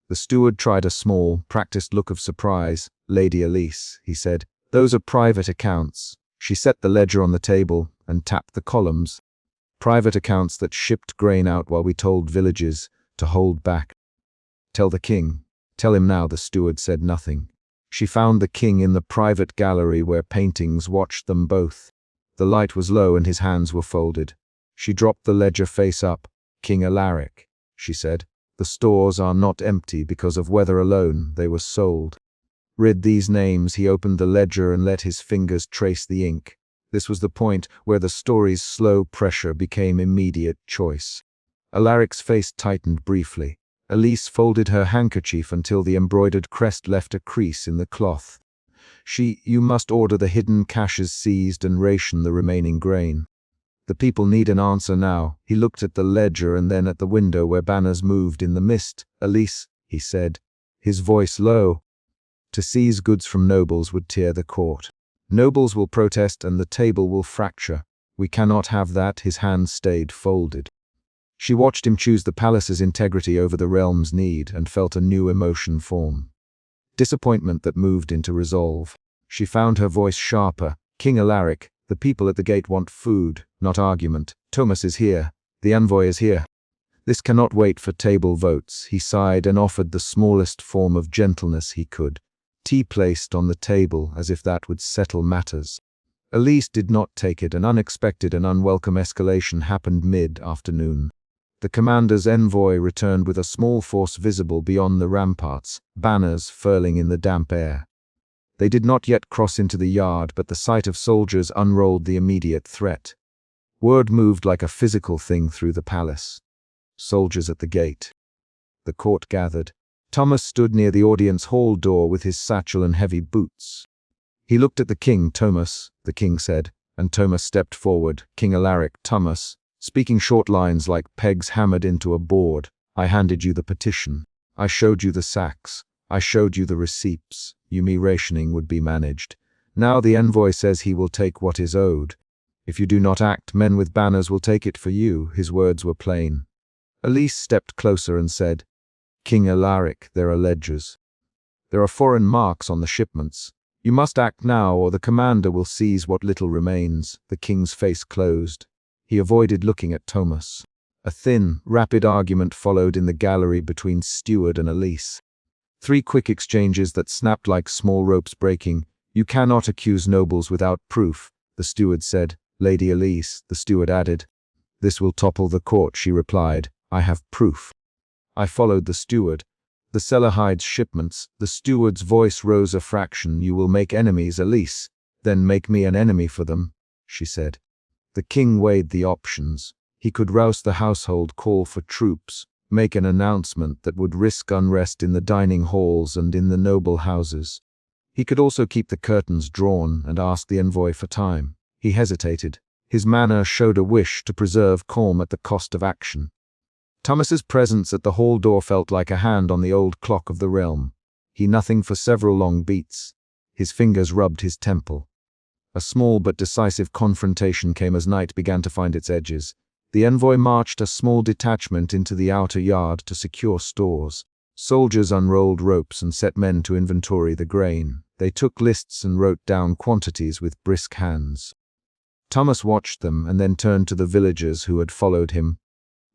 The steward tried a small, practiced look of surprise. "Lady Elise," he said, "those are private accounts." She set the ledger on the table and tapped the columns. "Private accounts that shipped grain out while we told villages to hold back." "Tell the king." "Tell him now." The steward said nothing. She found the king in the private gallery where paintings watched them both. The light was low and his hands were folded. She dropped the ledger face up. "King Alaric," she said, "the stores are not empty because of weather alone. They were sold." Read these names. He opened the ledger and let his fingers trace the ink. This was the point where the story's slow pressure became immediate choice. Alaric's face tightened briefly. Elise folded her handkerchief until the embroidered crest left a crease in the cloth. "You must order the hidden caches seized and ration the remaining grain." The people need an answer now. He looked at the ledger and then at the window where banners moved in the mist. Elise, he said, his voice low. To seize goods from nobles would tear the court. Nobles will protest and the table will fracture. We cannot have that. His hands stayed folded. She watched him choose the palace's integrity over the realm's need and felt a new emotion form. Disappointment that moved into resolve. She found her voice sharper. King Alaric, the people at the gate want food, not argument. Thomas is here. The envoy is here. This cannot wait for table votes. He sighed and offered the smallest form of gentleness he could. Tea placed on the table as if that would settle matters. Elise did not take it. An unexpected and unwelcome escalation happened mid-afternoon. The commander's envoy returned with a small force visible beyond the ramparts, banners furling in the damp air. They did not yet cross into the yard, but the sight of soldiers unrolled the immediate threat. Word moved like a physical thing through the palace. Soldiers at the gate. The court gathered. Thomas stood near the audience hall door with his satchel and heavy boots. He looked at the king. Thomas, the king said, and Thomas stepped forward. King Alaric, Thomas, speaking short lines like pegs hammered into a board. I handed you the petition. I showed you the sacks. I showed you the receipts. Me rationing would be managed. Now the envoy says he will take what is owed. If you do not act, men with banners will take it for you. His words were plain. Elise stepped closer and said, King Alaric, there are ledgers. There are foreign marks on the shipments. You must act now or the commander will seize what little remains. The king's face closed. He avoided looking at Thomas. A thin, rapid argument followed in the gallery between Steward and Elise. 3 quick exchanges that snapped like small ropes breaking. You cannot accuse nobles without proof, the steward said. Lady Elise, the steward added. This will topple the court, she replied. I have proof. I followed the steward. The seller hides shipments. The steward's voice rose a fraction. You will make enemies, Elise. Then make me an enemy for them, she said. The king weighed the options. He could rouse the household, call for troops, make an announcement that would risk unrest in the dining halls and in the noble houses. He could also keep the curtains drawn and ask the envoy for time. He hesitated. His manner showed a wish to preserve calm at the cost of action. Thomas's presence at the hall door felt like a hand on the old clock of the realm. He nothing for several long beats. His fingers rubbed his temple. A small but decisive confrontation came as night began to find its edges. The envoy marched a small detachment into the outer yard to secure stores. Soldiers unrolled ropes and set men to inventory the grain. They took lists and wrote down quantities with brisk hands. Thomas watched them and then turned to the villagers who had followed him.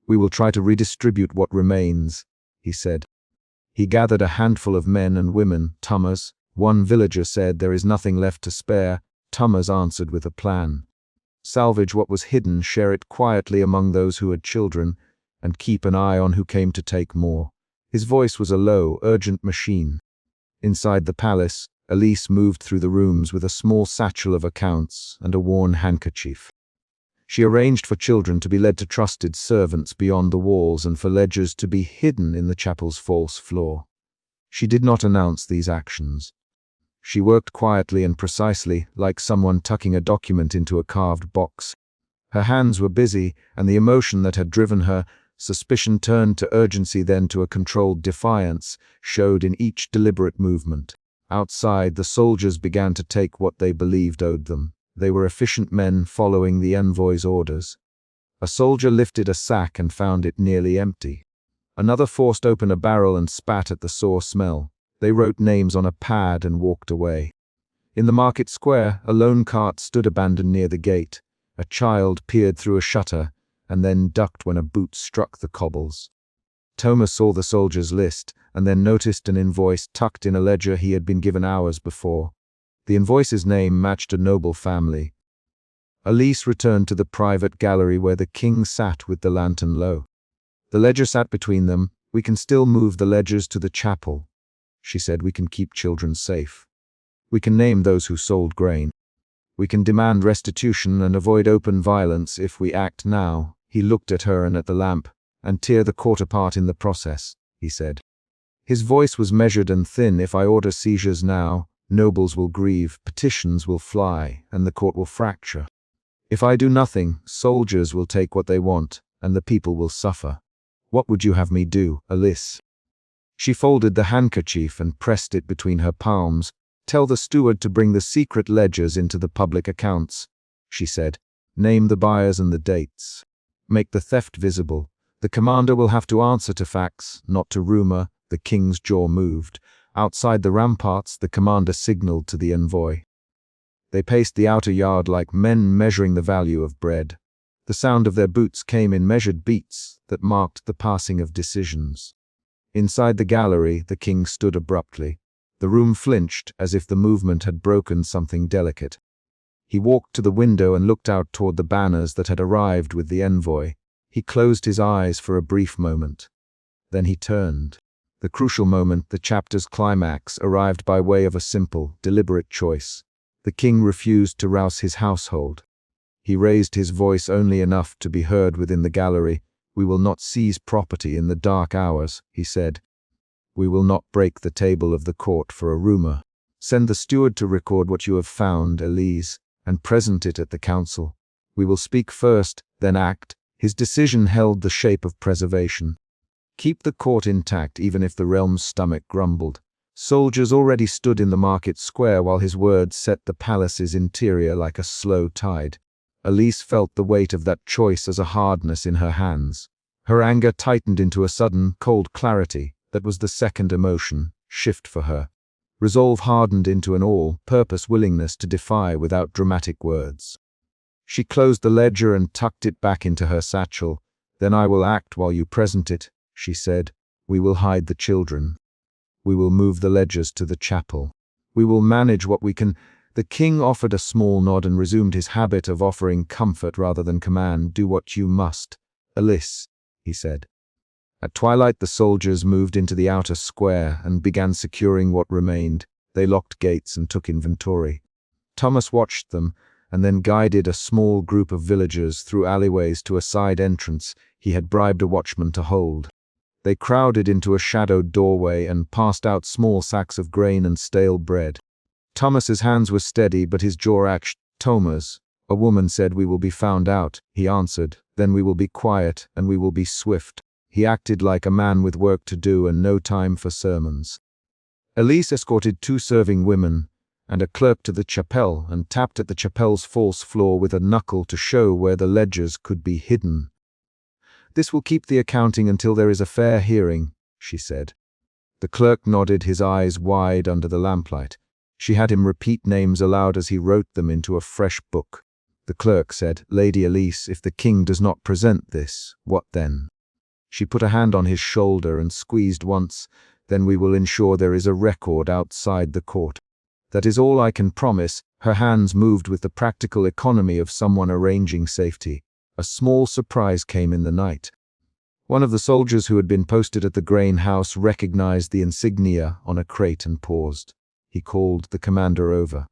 We will try to redistribute what remains, he said. He gathered a handful of men and women. Thomas, one villager said, there is nothing left to spare. Thomas answered with a plan. Salvage what was hidden, share it quietly among those who had children, and keep an eye on who came to take more. His voice was a low, urgent machine. Inside the palace, Elise moved through the rooms with a small satchel of accounts and a worn handkerchief. She arranged for children to be led to trusted servants beyond the walls and for ledgers to be hidden in the chapel's false floor. She did not announce these actions. She worked quietly and precisely, like someone tucking a document into a carved box. Her hands were busy, and the emotion that had driven her, suspicion turned to urgency, then to a controlled defiance, showed in each deliberate movement. Outside, the soldiers began to take what they believed owed them. They were efficient men following the envoy's orders. A soldier lifted a sack and found it nearly empty. Another forced open a barrel and spat at the sore smell. They wrote names on a pad and walked away. In the market square, a lone cart stood abandoned near the gate. A child peered through a shutter and then ducked when a boot struck the cobbles. Thomas saw the soldier's list and then noticed an invoice tucked in a ledger he had been given hours before. The invoice's name matched a noble family. Elise returned to the private gallery where the king sat with the lantern low. The ledger sat between them. We can still move the ledgers to the chapel, she said. We can keep children safe. We can name those who sold grain. We can demand restitution and avoid open violence if we act now. He looked at her and at the lamp, and tear the court apart in the process, he said. His voice was measured and thin. If I order seizures now, nobles will grieve, petitions will fly, and the court will fracture. If I do nothing, soldiers will take what they want, and the people will suffer. What would you have me do, Elise? She folded the handkerchief and pressed it between her palms. Tell the steward to bring the secret ledgers into the public accounts, she said. Name the buyers and the dates. Make the theft visible. The commander will have to answer to facts, not to rumor. The king's jaw moved. Outside the ramparts, the commander signaled to the envoy. They paced the outer yard like men measuring the value of bread. The sound of their boots came in measured beats that marked the passing of decisions. Inside the gallery, the king stood abruptly. The room flinched as if the movement had broken something delicate. He walked to the window and looked out toward the banners that had arrived with the envoy. He closed his eyes for a brief moment. Then he turned. The crucial moment, the chapter's climax, arrived by way of a simple, deliberate choice. The king refused to rouse his household. He raised his voice only enough to be heard within the gallery. We will not seize property in the dark hours, he said. We will not break the table of the court for a rumor. Send the steward to record what you have found, Elise, and present it at the council. We will speak first, then act. His decision held the shape of preservation. Keep the court intact even if the realm's stomach grumbled. Soldiers already stood in the market square while his words set the palace's interior like a slow tide. Elise felt the weight of that choice as a hardness in her hands. Her anger tightened into a sudden, cold clarity that was the second emotion, shift for her. Resolve hardened into an all-purpose willingness to defy without dramatic words. She closed the ledger and tucked it back into her satchel. Then I will act while you present it, she said. We will hide the children. We will move the ledgers to the chapel. We will manage what we can. The king offered a small nod and resumed his habit of offering comfort rather than command. Do what you must, Elise, he said. At twilight, the soldiers moved into the outer square and began securing what remained. They locked gates and took inventory. Thomas watched them and then guided a small group of villagers through alleyways to a side entrance he had bribed a watchman to hold. They crowded into a shadowed doorway and passed out small sacks of grain and stale bread. Thomas's hands were steady, but his jaw ached. Thomas, a woman said, we will be found out, he answered. Then we will be quiet and we will be swift. He acted like a man with work to do and no time for sermons. Elise escorted 2 serving women and a clerk to the chapel and tapped at the chapel's false floor with a knuckle to show where the ledgers could be hidden. This will keep the accounting until there is a fair hearing, she said. The clerk nodded, his eyes wide under the lamplight. She had him repeat names aloud as he wrote them into a fresh book. The clerk said, Lady Elise, if the king does not present this, what then? She put a hand on his shoulder and squeezed once. Then we will ensure there is a record outside the court. That is all I can promise. Her hands moved with the practical economy of someone arranging safety. A small surprise came in the night. One of the soldiers who had been posted at the grain house recognized the insignia on a crate and paused. He called the commander over.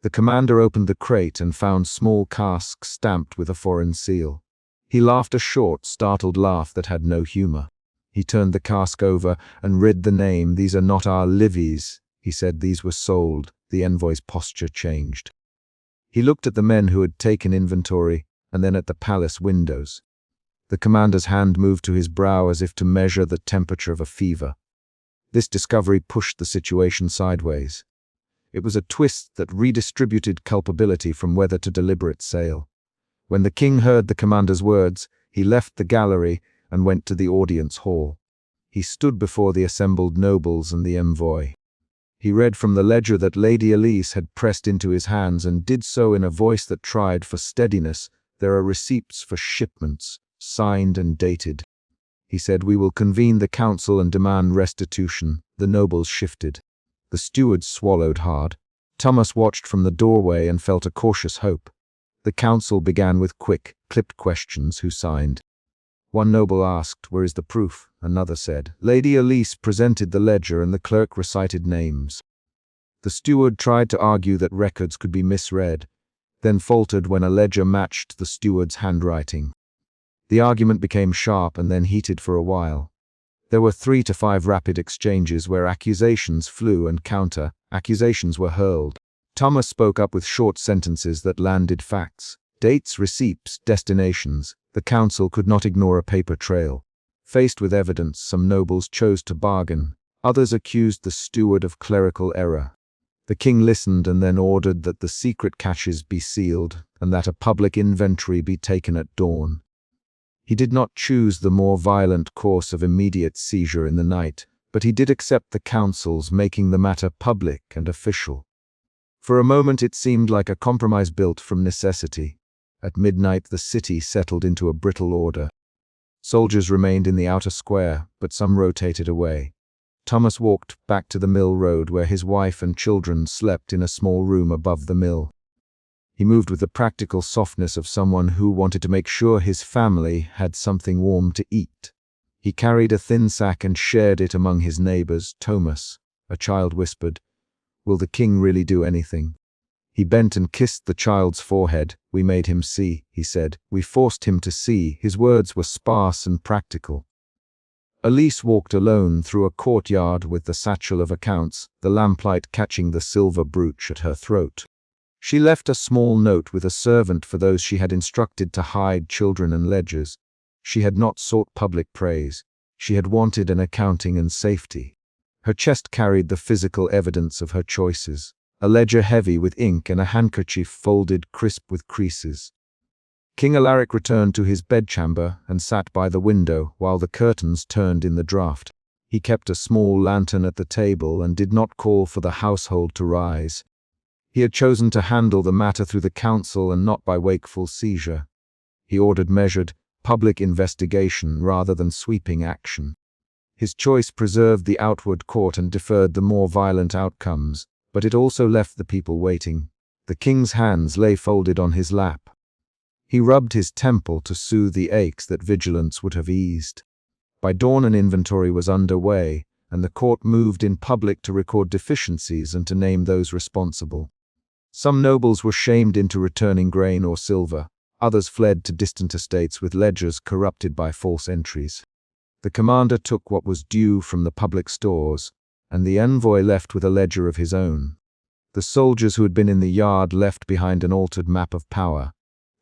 The commander opened the crate and found small casks stamped with a foreign seal. He laughed a short, startled laugh that had no humor. He turned the cask over and read the name. These are not our liveys, he said. These were sold. The envoy's posture changed. He looked at the men who had taken inventory and then at the palace windows. The commander's hand moved to his brow as if to measure the temperature of a fever. This discovery pushed the situation sideways. It was a twist that redistributed culpability from whether to deliberate sale. When the king heard the commander's words, he left the gallery and went to the audience hall. He stood before the assembled nobles and the envoy. He read from the ledger that Lady Elise had pressed into his hands and did so in a voice that tried for steadiness. There are receipts for shipments, signed and dated. He said, we will convene the council and demand restitution. The nobles shifted. The steward swallowed hard. Thomas watched from the doorway and felt a cautious hope. The council began with quick, clipped questions. Who signed? One noble asked, where is the proof? Another said, Lady Elise presented the ledger, and the clerk recited names. The steward tried to argue that records could be misread, then faltered when a ledger matched the steward's handwriting. The argument became sharp and then heated for a while. There were 3 to 5 rapid exchanges where accusations flew and counter-accusations were hurled. Thomas spoke up with short sentences that landed facts. Dates, receipts, destinations. The council could not ignore a paper trail. Faced with evidence, some nobles chose to bargain. Others accused the steward of clerical error. The king listened and then ordered that the secret caches be sealed and that a public inventory be taken at dawn. He did not choose the more violent course of immediate seizure in the night, but he did accept the council's, making the matter public and official. For a moment it seemed like a compromise built from necessity. At midnight the city settled into a brittle order. Soldiers remained in the outer square, but some rotated away. Thomas walked back to the mill road where his wife and children slept in a small room above the mill. He moved with the practical softness of someone who wanted to make sure his family had something warm to eat. He carried a thin sack and shared it among his neighbors. Thomas, a child whispered, "Will the king really do anything?" He bent and kissed the child's forehead. "We made him see," he said. "We forced him to see." His words were sparse and practical. Elise walked alone through a courtyard with the satchel of accounts, the lamplight catching the silver brooch at her throat. She left a small note with a servant for those she had instructed to hide children and ledgers. She had not sought public praise. She had wanted an accounting and safety. Her chest carried the physical evidence of her choices, a ledger heavy with ink and a handkerchief folded crisp with creases. King Alaric returned to his bedchamber and sat by the window while the curtains turned in the draught. He kept a small lantern at the table and did not call for the household to rise. He had chosen to handle the matter through the council and not by wakeful seizure. He ordered measured, public investigation rather than sweeping action. His choice preserved the outward court and deferred the more violent outcomes, but it also left the people waiting. The king's hands lay folded on his lap. He rubbed his temple to soothe the aches that vigilance would have eased. By dawn an inventory was underway, and the court moved in public to record deficiencies and to name those responsible. Some nobles were shamed into returning grain or silver. Others fled to distant estates with ledgers corrupted by false entries. The commander took what was due from the public stores, and the envoy left with a ledger of his own. The soldiers who had been in the yard left behind an altered map of power.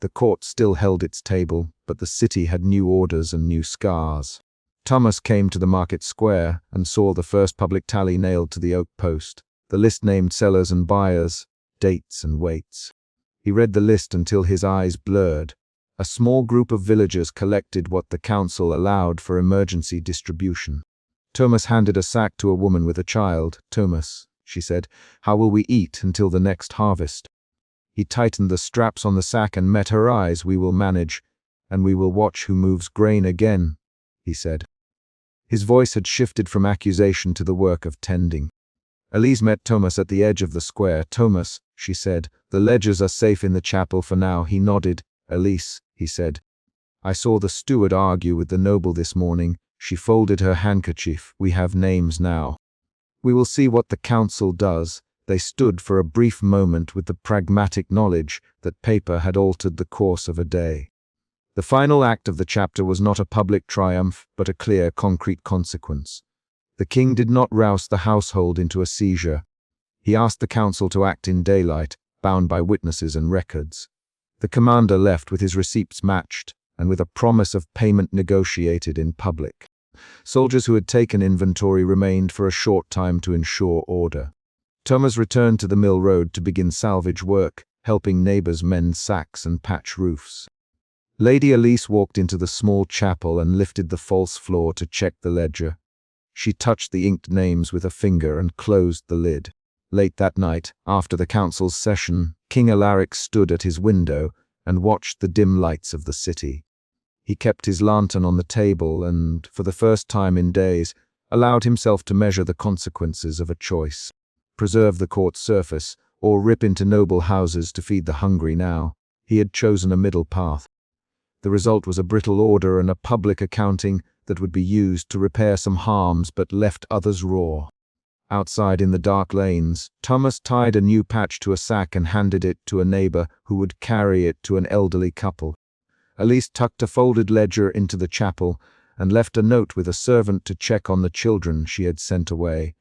The court still held its table, but the city had new orders and new scars. Thomas came to the market square and saw the first public tally nailed to the oak post. The list named sellers and buyers, dates and weights. He read the list until his eyes blurred. A small group of villagers collected what the council allowed for emergency distribution. Thomas handed a sack to a woman with a child. "Thomas," she said, "how will we eat until the next harvest?" He tightened the straps on the sack and met her eyes. "We will manage, and we will watch who moves grain again," he said. His voice had shifted from accusation to the work of tending. Elise met Thomas at the edge of the square. "Thomas," she said, "the ledgers are safe in the chapel for now." He nodded. "Elise," he said, "I saw the steward argue with the noble this morning." She folded her handkerchief. "We have names now. We will see what the council does." They stood for a brief moment with the pragmatic knowledge that paper had altered the course of a day. The final act of the chapter was not a public triumph, but a clear, concrete consequence. The king did not rouse the household into a seizure. He asked the council to act in daylight, bound by witnesses and records. The commander left with his receipts matched, and with a promise of payment negotiated in public. Soldiers who had taken inventory remained for a short time to ensure order. Thomas returned to the mill road to begin salvage work, helping neighbors mend sacks and patch roofs. Lady Elise walked into the small chapel and lifted the false floor to check the ledger. She touched the inked names with a finger and closed the lid. Late that night, after the council's session, King Alaric stood at his window and watched the dim lights of the city. He kept his lantern on the table and, for the first time in days, allowed himself to measure the consequences of a choice. Preserve the court's surface, or rip into noble houses to feed the hungry now. He had chosen a middle path. The result was a brittle order and a public accounting that would be used to repair some harms but left others raw. Outside in the dark lanes, Thomas tied a new patch to a sack and handed it to a neighbor who would carry it to an elderly couple. Elise tucked a folded ledger into the chapel and left a note with a servant to check on the children she had sent away.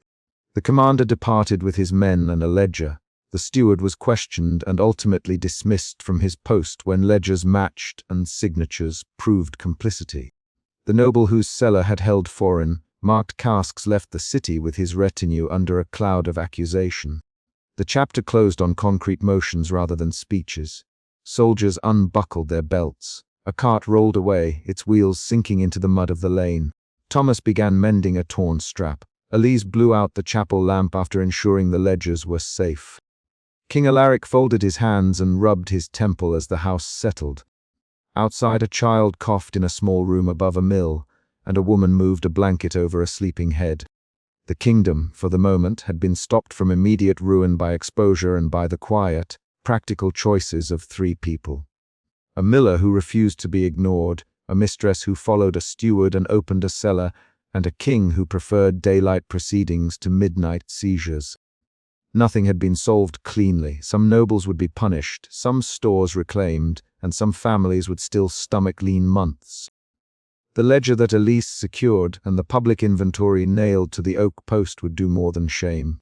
The commander departed with his men and a ledger. The steward was questioned and ultimately dismissed from his post when ledgers matched and signatures proved complicity. The noble whose cellar had held foreign, marked casks left the city with his retinue under a cloud of accusation. The chapter closed on concrete motions rather than speeches. Soldiers unbuckled their belts. A cart rolled away, its wheels sinking into the mud of the lane. Thomas began mending a torn strap. Elise blew out the chapel lamp after ensuring the ledgers were safe. King Alaric folded his hands and rubbed his temple as the house settled. Outside, a child coughed in a small room above a mill, and a woman moved a blanket over a sleeping head. The kingdom, for the moment, had been stopped from immediate ruin by exposure and by the quiet, practical choices of three people. A miller who refused to be ignored, a mistress who followed a steward and opened a cellar, and a king who preferred daylight proceedings to midnight seizures. Nothing had been solved cleanly. Some nobles would be punished, some stores reclaimed, and some families would still stomach lean months. The ledger that Elise secured and the public inventory nailed to the oak post would do more than shame.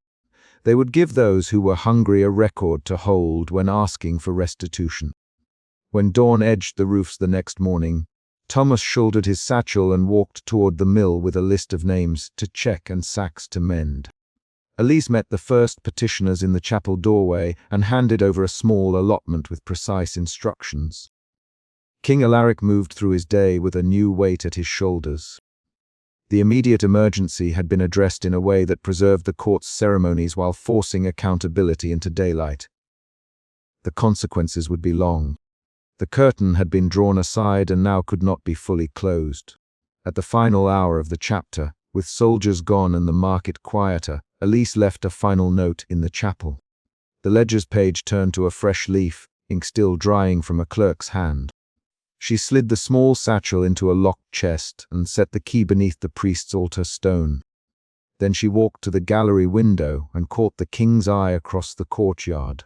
They would give those who were hungry a record to hold when asking for restitution. When dawn edged the roofs the next morning, Thomas shouldered his satchel and walked toward the mill with a list of names to check and sacks to mend. Elise met the first petitioners in the chapel doorway and handed over a small allotment with precise instructions. King Alaric moved through his day with a new weight at his shoulders. The immediate emergency had been addressed in a way that preserved the court's ceremonies while forcing accountability into daylight. The consequences would be long. The curtain had been drawn aside and now could not be fully closed. At the final hour of the chapter, with soldiers gone and the market quieter, Elise left a final note in the chapel. The ledger's page turned to a fresh leaf, ink still drying from a clerk's hand. She slid the small satchel into a locked chest and set the key beneath the priest's altar stone. Then she walked to the gallery window and caught the king's eye across the courtyard.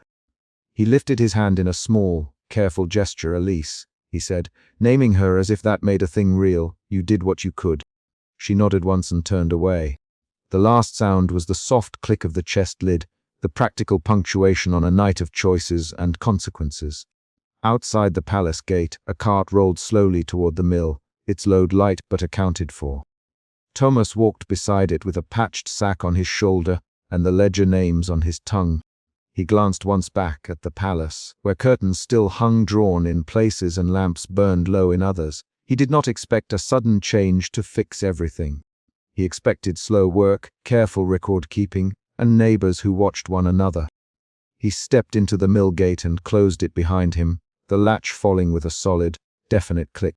He lifted his hand in a small, careful gesture. "Elise," he said, naming her as if that made a thing real. "You did what you could." She nodded once and turned away. The last sound was the soft click of the chest lid, the practical punctuation on a night of choices and consequences. Outside the palace gate, a cart rolled slowly toward the mill, its load light but accounted for. Thomas walked beside it with a patched sack on his shoulder and the ledger names on his tongue. He glanced once back at the palace, where curtains still hung drawn in places and lamps burned low in others. He did not expect a sudden change to fix everything. He expected slow work, careful record-keeping, and neighbors who watched one another. He stepped into the mill gate and closed it behind him, the latch falling with a solid, definite click.